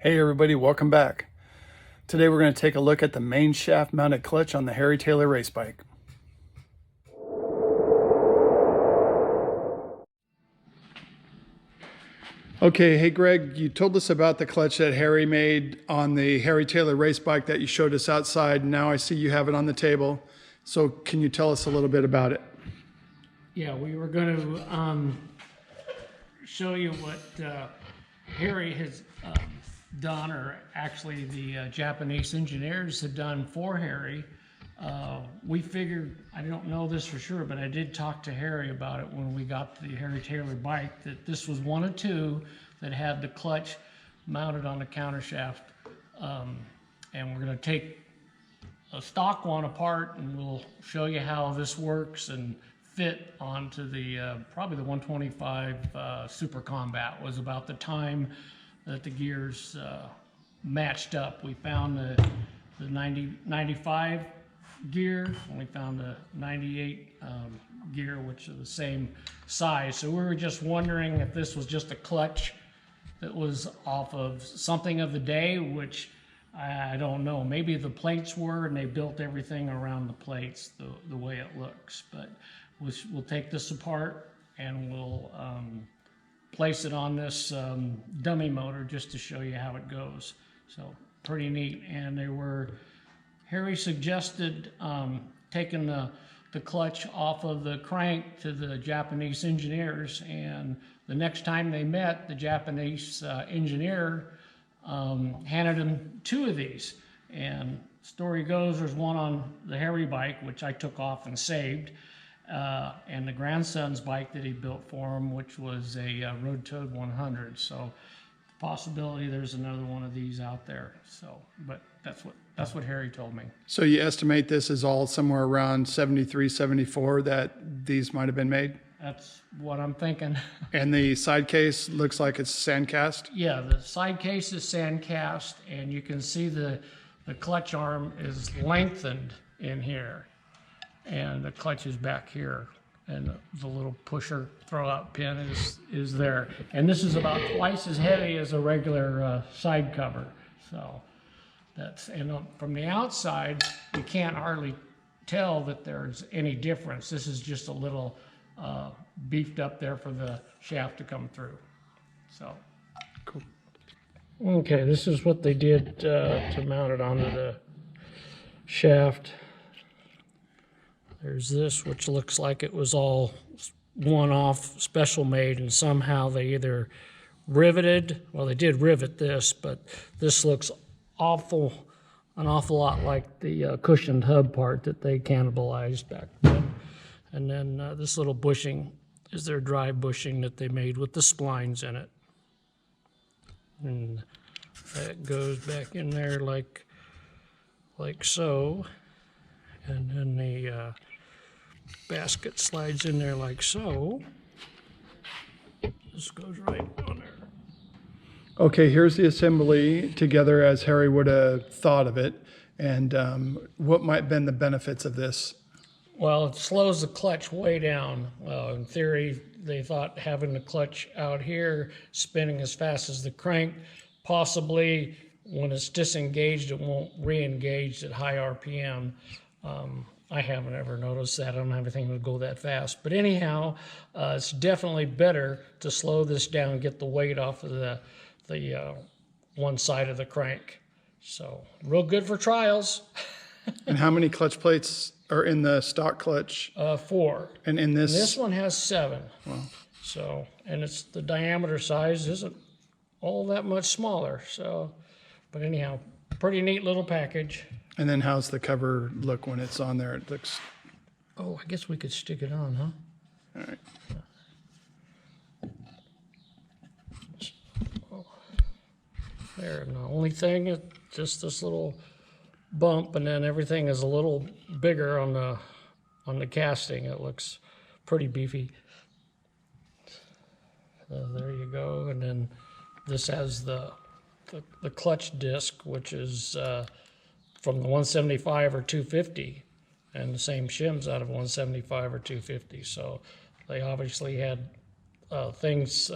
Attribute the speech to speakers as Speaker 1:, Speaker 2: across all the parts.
Speaker 1: Hey everybody, welcome back. Today we're going to take a look at the main shaft mounted clutch on the Harry Taylor race bike. Okay, hey Greg, you told us about the clutch that Harry made on the Harry Taylor race bike that you showed us outside. Now I see you have it on the table. So can you tell us a little bit about it?
Speaker 2: Yeah, we were going to show you what Harry has done, or actually the Japanese engineers had done for Harry. We figured, I don't know this for sure, but I did talk to Harry about it when we got the Harry Taylor bike, that this was one of two that had the clutch mounted on the countershaft. And we're going to take a stock one apart and we'll show you how this works and fit onto the probably the 125 Super Combat. Was about the time that the gears matched up. We found the 95 gear, and we found the 98 gear, which are the same size. So we were just wondering if this was just a clutch that was off of something of the day, which I don't know. Maybe the plates were, and they built everything around the plates the way it looks. But we'll take this apart and we'll place it on this dummy motor just to show you how it goes. So pretty neat. And Harry suggested taking the clutch off of the crank to the Japanese engineers, and the next time they met, the Japanese engineer handed him two of these. And story goes, there's one on the Harry bike, which I took off and saved, and the grandson's bike that he built for him, which was a Road Toad 100. So possibility there's another one of these out there. So, but that's what Harry told me.
Speaker 1: So you estimate this is all somewhere around 73, 74 that these might have been made?
Speaker 2: That's what I'm thinking.
Speaker 1: And the side case looks like it's sand cast?
Speaker 2: Yeah, the side case is sand cast, and you can see the clutch arm is lengthened in here, and the clutch is back here, and the little pusher throw-out pin is there. And this is about twice as heavy as a regular side cover. So that's, and from the outside, you can't hardly tell that there's any difference. This is just a little beefed up there for the shaft to come through. So,
Speaker 1: cool.
Speaker 2: Okay, this is what they did to mount it onto the shaft. There's this, which looks like it was all one-off, special made, and somehow they either riveted, well, they did rivet this, but this looks an awful lot like the cushioned hub part that they cannibalized back then. And then this little bushing is their dry bushing that they made with the splines in it. And that goes back in there like so. And then the basket slides in there like so. This goes right on there.
Speaker 1: Okay, here's the assembly together as Harry would have thought of it. And what might have been the benefits of this?
Speaker 2: Well, it slows the clutch way down. In theory, they thought having the clutch out here spinning as fast as the crank, possibly when it's disengaged, it won't re-engage at high RPM. I haven't ever noticed that. I don't have anything that would go that fast. But anyhow, it's definitely better to slow this down and get the weight off of the one side of the crank. So real good for trials.
Speaker 1: And how many clutch plates are in the stock clutch?
Speaker 2: 4.
Speaker 1: And in this?
Speaker 2: And this one has 7.
Speaker 1: Wow.
Speaker 2: So, and it's the diameter size isn't all that much smaller. So, but anyhow, pretty neat little package.
Speaker 1: And then how's the cover look when it's on there? It looks...
Speaker 2: Oh, I guess we could stick it on, huh?
Speaker 1: All right.
Speaker 2: There, and the only thing is just this little bump, and then everything is a little bigger on the casting. It looks pretty beefy. So there you go. And then this has the clutch disc, which is from the 175 or 250, and the same shims out of 175 or 250. So they obviously had things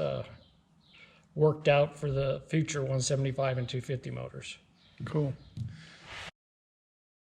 Speaker 2: worked out for the future 175 and 250 motors.
Speaker 1: Cool.